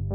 Hey,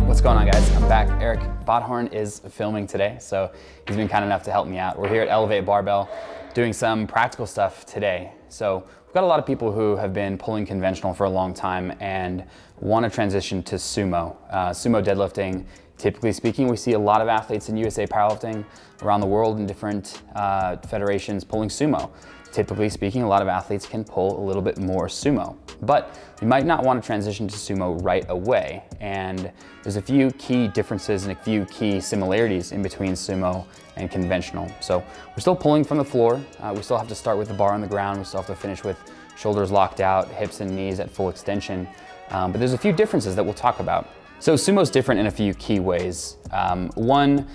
what's going on guys? I'm back. Eric Bothorn is filming today, so he's been kind enough to help me out. We're here at Elevate Barbell doing some practical stuff today. So we've got a lot of people who have been pulling conventional for a long time and want to transition to sumo. Sumo deadlifting, typically speaking, we see a lot of athletes in USA powerlifting around the world in different federations pulling sumo. Typically speaking, a lot of athletes can pull a little bit more sumo, but you might not want to transition to sumo right away. And there's a few key differences and a few key similarities in between sumo and conventional. So we're still pulling from the floor. We still have to start with the bar on the ground. We still have to finish with shoulders locked out, hips and knees at full extension. But there's a few differences that we'll talk about. So sumo's different in a few key ways. One,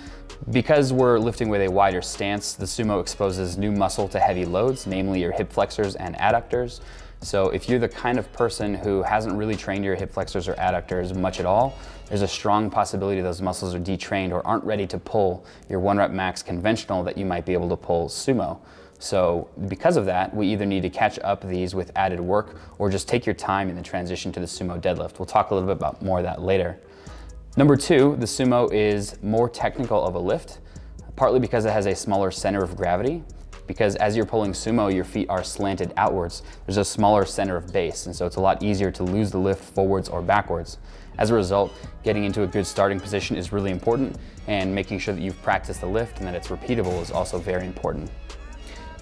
because we're lifting with a wider stance, the sumo exposes new muscle to heavy loads, namely your hip flexors and adductors. So if you're the kind of person who hasn't really trained your hip flexors or adductors much at all, there's a strong possibility those muscles are detrained or aren't ready to pull your 1 rep max conventional that you might be able to pull sumo. So because of that, we either need to catch up these with added work or just take your time in the transition to the sumo deadlift. We'll talk a little bit about more of that later. Number two, the sumo is more technical of a lift, partly because it has a smaller center of gravity. Because as you're pulling sumo, your feet are slanted outwards. There's a smaller center of base, and so it's a lot easier to lose the lift forwards or backwards. As a result, getting into a good starting position is really important, and making sure that you've practiced the lift and that it's repeatable is also very important.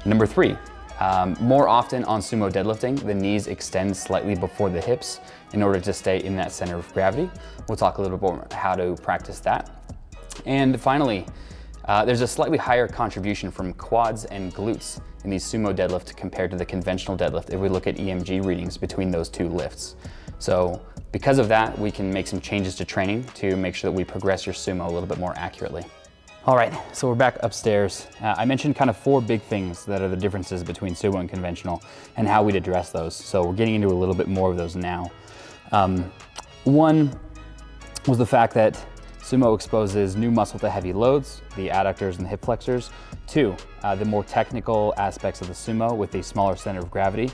Number three, more often on sumo deadlifting, the knees extend slightly before the hips in order to stay in that center of gravity. We'll talk a little bit more how to practice that. And finally, there's a slightly higher contribution from quads and glutes in the sumo deadlift compared to the conventional deadlift if we look at EMG readings between those two lifts. So because of that, we can make some changes to training to make sure that we progress your sumo a little bit more accurately. All right, so we're back upstairs. I mentioned kind of 4 big things that are the differences between sumo and conventional and how we'd address those. So we're getting into a little bit more of those now. One was the fact that sumo exposes new muscle to heavy loads, the adductors and the hip flexors. 2, the more technical aspects of the sumo with a smaller center of gravity.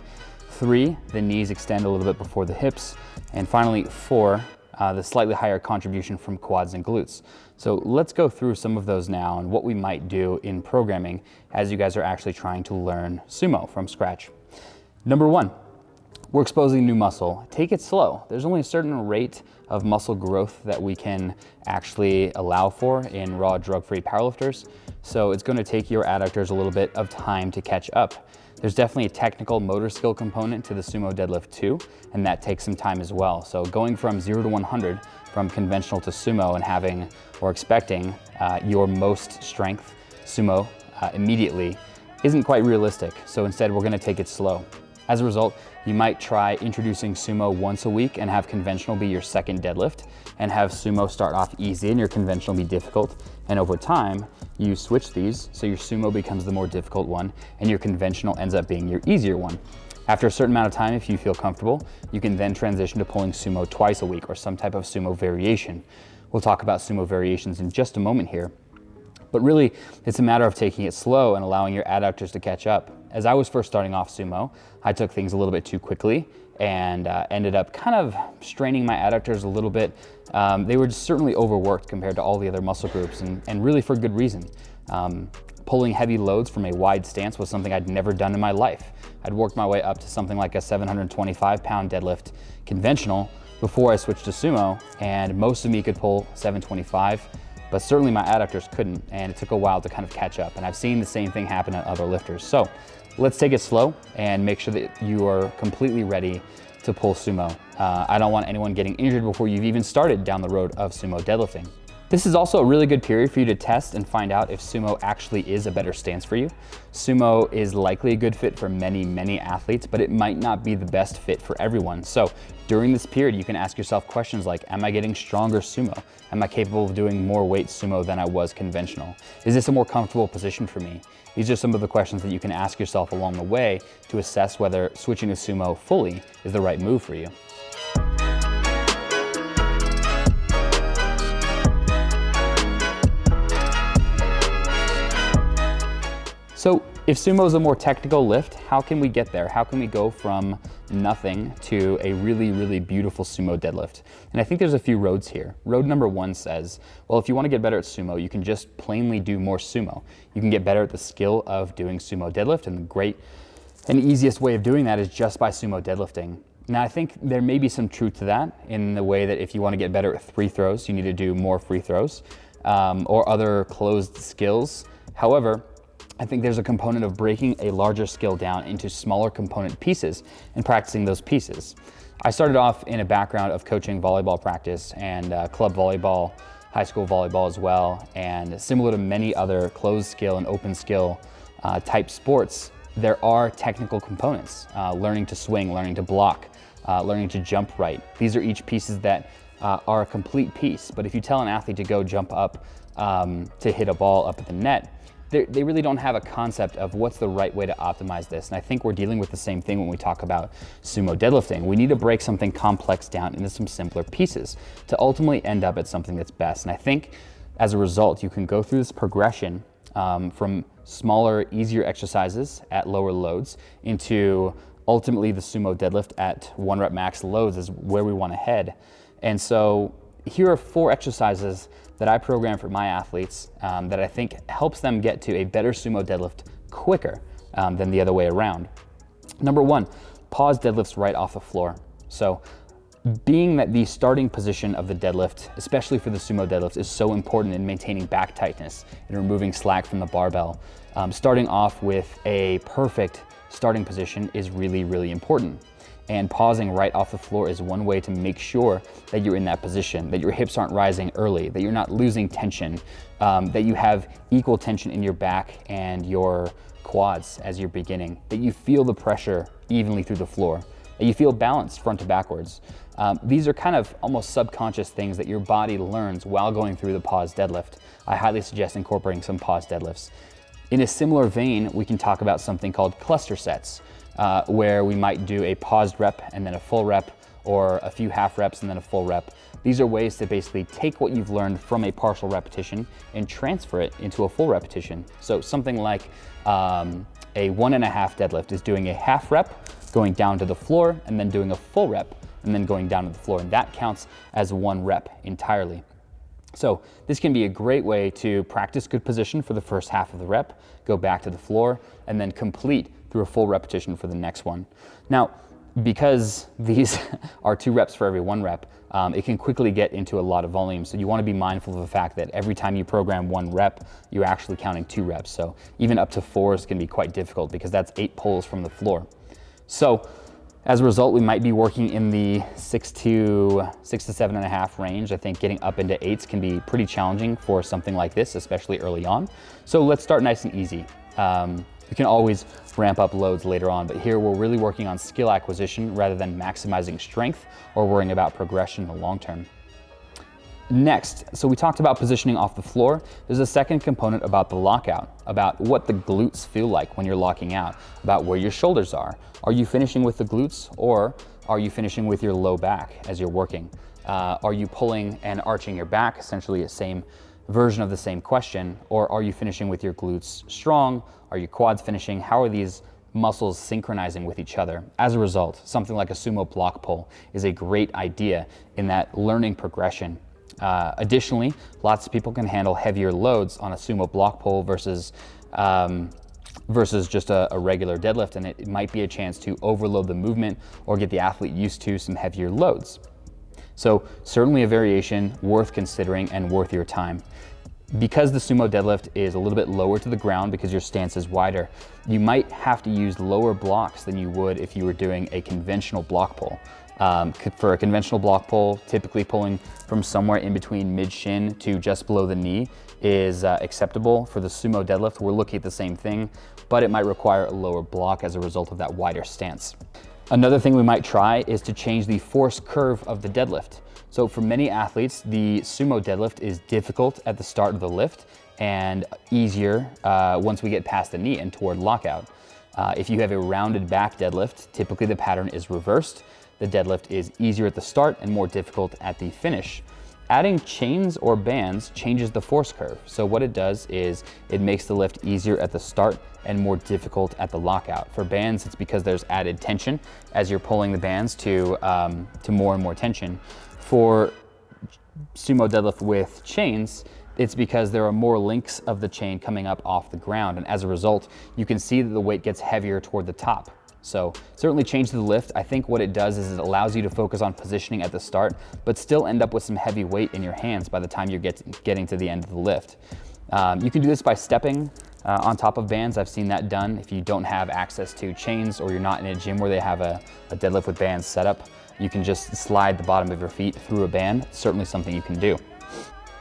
3, the knees extend a little bit before the hips. And finally, 4, the slightly higher contribution from quads and glutes. So let's go through some of those now and what we might do in programming as you guys are actually trying to learn sumo from scratch. Number 1, we're exposing new muscle. Take it slow. There's only a certain rate of muscle growth that we can actually allow for in raw drug-free powerlifters. So it's going to take your adductors a little bit of time to catch up. There's definitely a technical motor skill component to the sumo deadlift too, and that takes some time as well. So going from 0 to 100, from conventional to sumo, and having or expecting your most strength sumo immediately isn't quite realistic. So instead, we're going to take it slow. As a result, you might try introducing sumo once a week and have conventional be your second deadlift, and have sumo start off easy and your conventional be difficult. And over time, you switch these so your sumo becomes the more difficult one and your conventional ends up being your easier one. After a certain amount of time, if you feel comfortable, you can then transition to pulling sumo twice a week or some type of sumo variation. We'll talk about sumo variations in just a moment here. But really, it's a matter of taking it slow and allowing your adductors to catch up. As I was first starting off sumo, I took things a little bit too quickly and ended up kind of straining my adductors a little bit. They were certainly overworked compared to all the other muscle groups, and really for good reason. Pulling heavy loads from a wide stance was something I'd never done in my life. I'd worked my way up to something like a 725-pound deadlift conventional before I switched to sumo, and most of me could pull 725. But certainly my adductors couldn't, and it took a while to kind of catch up. And I've seen the same thing happen at other lifters. So let's take it slow and make sure that you are completely ready to pull sumo. I don't want anyone getting injured before you've even started down the road of sumo deadlifting. This is also a really good period for you to test and find out if sumo actually is a better stance for you. Sumo is likely a good fit for many, many athletes, but it might not be the best fit for everyone. So during this period, you can ask yourself questions like, am I getting stronger sumo? Am I capable of doing more weight sumo than I was conventional? Is this a more comfortable position for me? These are some of the questions that you can ask yourself along the way to assess whether switching to sumo fully is the right move for you. So if sumo is a more technical lift, how can we get there? How can we go from nothing to a really, really beautiful sumo deadlift? And I think there's a few roads here. Road number one says, well, if you want to get better at sumo, you can just plainly do more sumo. You can get better at the skill of doing sumo deadlift, and the great and easiest way of doing that is just by sumo deadlifting. Now, I think there may be some truth to that in the way that if you want to get better at free throws, you need to do more free throws or other closed skills. However, I think there's a component of breaking a larger skill down into smaller component pieces and practicing those pieces. I started off in a background of coaching volleyball practice and club volleyball, high school volleyball as well, and similar to many other closed skill and open skill type sports, there are technical components, learning to swing, learning to block, learning to jump right. These are each pieces that are a complete piece, but if you tell an athlete to go jump up to hit a ball up at the net, they really don't have a concept of what's the right way to optimize this. And I think we're dealing with the same thing when we talk about sumo deadlifting. We need to break something complex down into some simpler pieces to ultimately end up at something that's best. And I think as a result, you can go through this progression from smaller, easier exercises at lower loads into ultimately the sumo deadlift at 1 rep max loads is where we want to head. And so here are 4 exercises that I program for my athletes that I think helps them get to a better sumo deadlift quicker than the other way around. Number 1, pause deadlifts right off the floor. So being that the starting position of the deadlift, especially for the sumo deadlift, is so important in maintaining back tightness and removing slack from the barbell, starting off with a perfect starting position is really, really important. And pausing right off the floor is one way to make sure that you're in that position, that your hips aren't rising early, that you're not losing tension, that you have equal tension in your back and your quads as you're beginning, that you feel the pressure evenly through the floor, that you feel balanced front to backwards. These are kind of almost subconscious things that your body learns while going through the pause deadlift. I highly suggest incorporating some pause deadlifts. In a similar vein, we can talk about something called cluster sets, where we might do a paused rep and then a full rep, or a few half reps and then a full rep. These are ways to basically take what you've learned from a partial repetition and transfer it into a full repetition. So something like a 1.5 deadlift is doing a half rep, going down to the floor, and then doing a full rep, and then going down to the floor. And that counts as 1 rep entirely. So this can be a great way to practice good position for the first half of the rep, go back to the floor, and then complete through a full repetition for the next one. Now, because these are 2 reps for every 1 rep, it can quickly get into a lot of volume. So you want to be mindful of the fact that every time you program 1 rep, you're actually counting 2 reps. So even up to 4s can be quite difficult because that's 8 pulls from the floor. So as a result, we might be working in the 6 to 7.5 range. I think getting up into 8s can be pretty challenging for something like this, especially early on. So let's start nice and easy. You can always ramp up loads later on, but here we're really working on skill acquisition rather than maximizing strength or worrying about progression in the long term. Next, so we talked about positioning off the floor. There's a second component about the lockout, about what the glutes feel like when you're locking out, about where your shoulders are. Are you finishing with the glutes, or are you finishing with your low back as you're working? Are you pulling and arching your back, essentially the same version of the same question, or are you finishing with your glutes strong? Are your quads finishing? How are these muscles synchronizing with each other? As a result, something like a sumo block pull is a great idea in that learning progression. Additionally, lots of people can handle heavier loads on a sumo block pull versus just a regular deadlift, and it might be a chance to overload the movement or get the athlete used to some heavier loads. So certainly a variation worth considering and worth your time. Because the sumo deadlift is a little bit lower to the ground because your stance is wider, you might have to use lower blocks than you would if you were doing a conventional block pull. For a conventional block pull, typically pulling from somewhere in between mid-shin to just below the knee is acceptable. For the sumo deadlift, we're looking at the same thing, but it might require a lower block as a result of that wider stance. Another thing we might try is to change the force curve of the deadlift. So for many athletes, the sumo deadlift is difficult at the start of the lift and easier once we get past the knee and toward lockout. If you have a rounded back deadlift, typically the pattern is reversed. The deadlift is easier at the start and more difficult at the finish. Adding chains or bands changes the force curve. So what it does is it makes the lift easier at the start and more difficult at the lockout. For bands, it's because there's added tension as you're pulling the bands to more and more tension. For sumo deadlift with chains, it's because there are more links of the chain coming up off the ground, and as a result, you can see that the weight gets heavier toward the top. So certainly change the lift. I think what it does is it allows you to focus on positioning at the start, but still end up with some heavy weight in your hands by the time you're getting to the end of the lift. You can do this by stepping on top of bands. I've seen that done. If you don't have access to chains or you're not in a gym where they have a deadlift with bands set up, you can just slide the bottom of your feet through a band. Certainly something you can do.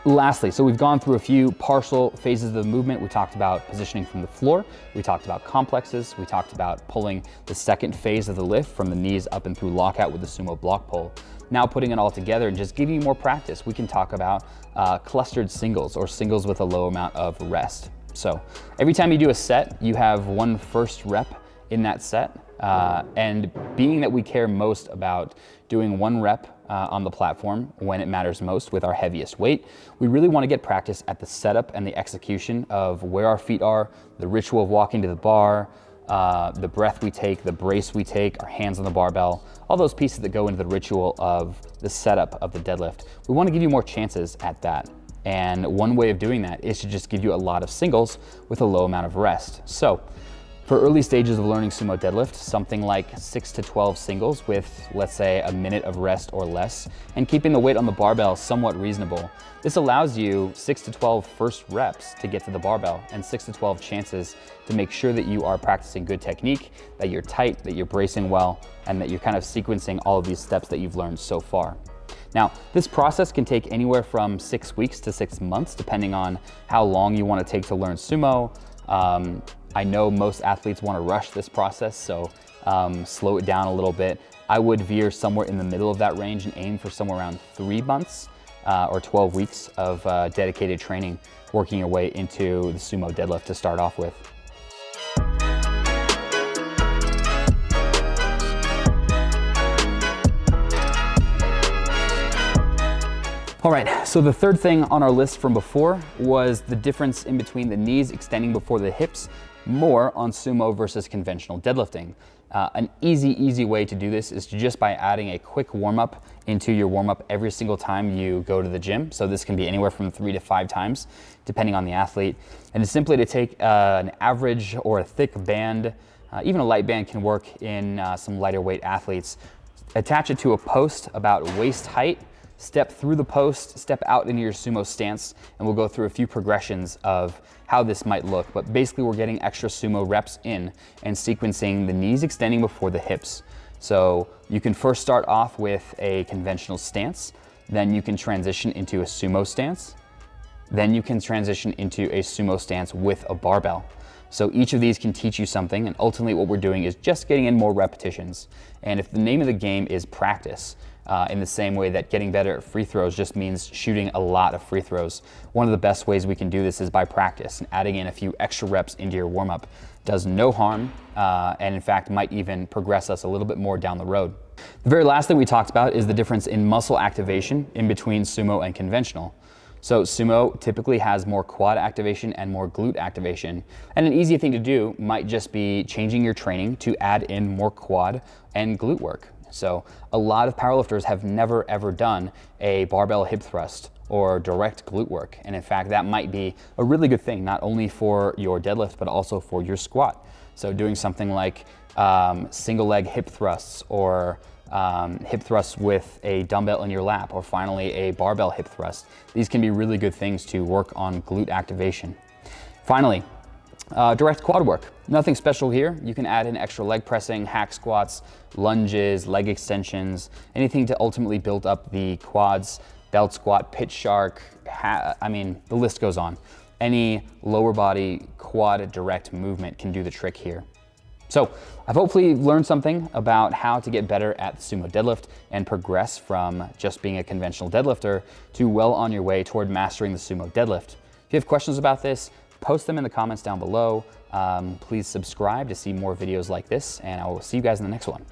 Lastly, so we've gone through a few partial phases of the movement. We talked about positioning from the floor. We talked about complexes. We talked about pulling the second phase of the lift from the knees up and through lockout with the sumo block pull. Now putting it all together and just giving you more practice, we can talk about clustered singles or singles with a low amount of rest. So every time you do a set, you have one first rep in that set. And being that we care most about doing one rep on the platform when it matters most with our heaviest weight, we really want to get practice at the setup and the execution of where our feet are, the ritual of walking to the bar, the breath we take, the brace we take, our hands on the barbell, all those pieces that go into the ritual of the setup of the deadlift. We want to give you more chances at that. And one way of doing that is to just give you a lot of singles with a low amount of rest. So for early stages of learning sumo deadlift, something like 6 to 12 singles with, let's say, a minute of rest or less, and keeping the weight on the barbell somewhat reasonable. This allows you 6 to 12 first reps to get to the barbell and 6 to 12 chances to make sure that you are practicing good technique, that you're tight, that you're bracing well, and that you're kind of sequencing all of these steps that you've learned so far. Now, this process can take anywhere from 6 weeks to 6 months, depending on how long you want to take to learn sumo. I know most athletes want to rush this process, so slow it down a little bit. I would veer somewhere in the middle of that range and aim for somewhere around 3 months or 12 weeks of dedicated training, working your way into the sumo deadlift to start off with. All right, so the third thing on our list from before was the difference in between the knees extending before the hips more on sumo versus conventional deadlifting. An easy way to do this is just by adding a quick warm-up into your warm-up every single time you go to the gym. So this can be anywhere from 3 to 5 times, depending on the athlete. And it's simply to take an average or a thick band, even a light band can work in some lighter weight athletes. Attach it to a post about waist height, step through the post, step out into your sumo stance, and we'll go through a few progressions of how this might look. But basically we're getting extra sumo reps in and sequencing the knees extending before the hips. So you can first start off with a conventional stance, then you can transition into a sumo stance, then you can transition into a sumo stance with a barbell. So each of these can teach you something, and ultimately what we're doing is just getting in more repetitions. And if the name of the game is practice, in the same way that getting better at free throws just means shooting a lot of free throws, one of the best ways we can do this is by practice, and adding in a few extra reps into your warm-up does no harm, and in fact might even progress us a little bit more down the road. The very last thing we talked about is the difference in muscle activation in between sumo and conventional. So sumo typically has more quad activation and more glute activation. And an easy thing to do might just be changing your training to add in more quad and glute work. So a lot of powerlifters have never ever done a barbell hip thrust or direct glute work. And in fact, that might be a really good thing, not only for your deadlift, but also for your squat. So doing something like single leg hip thrusts or hip thrusts with a dumbbell in your lap, or finally a barbell hip thrust. These can be really good things to work on glute activation. Finally, direct quad work. Nothing special here. You can add in extra leg pressing, hack squats, lunges, leg extensions, anything to ultimately build up the quads, belt squat, pitch shark, I mean, the list goes on. Any lower body quad direct movement can do the trick here. So I've hopefully learned something about how to get better at the sumo deadlift and progress from just being a conventional deadlifter to well on your way toward mastering the sumo deadlift. If you have questions about this, post them in the comments down below. Please subscribe to see more videos like this, and I will see you guys in the next one.